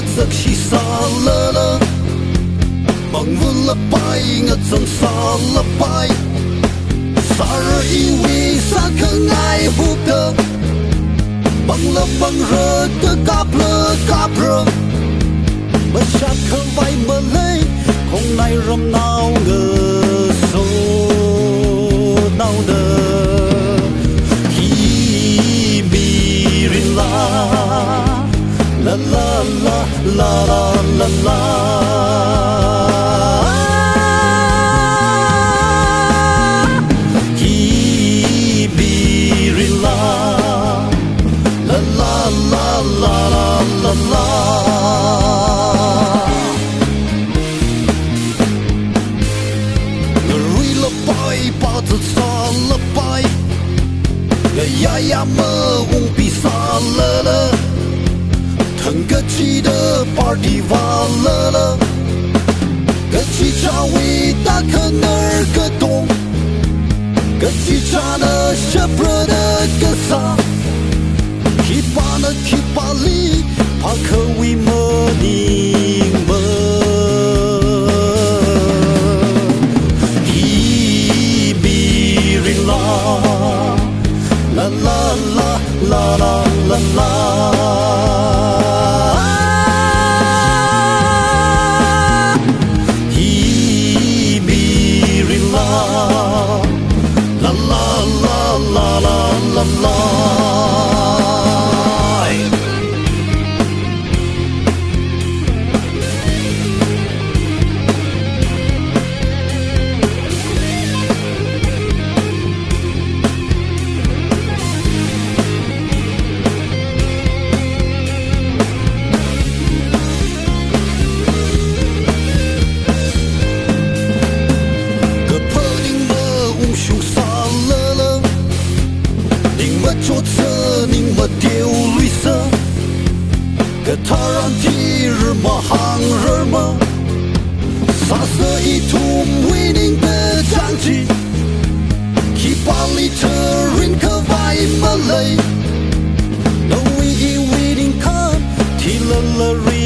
则西沙了了，蒙问了白，我真傻了白。啥人以为啥可爱不得，蒙了蒙热的嘎不嘎不，我下课外么累，空来人闹个手闹的。啦啦啦啦啦啦啦，伊比瑞拉，啦啦啦啦啦啦啦。我瑞了白，把子杀了白，我呀呀么翁比杀了了。腾个气的 party 完了，个气茶味大可那儿个洞，个气茶的舍不得个啥，去把那去把里，怕可为么你们，一比人啦，啦啦啦啦啦啦啦。啦啦，个破宁么翁兄杀了了。左侧宁么丢绿色，个他让地日么行人么，啥色一图为宁的张机，去巴里特人可外么累，那为因为宁看提了了。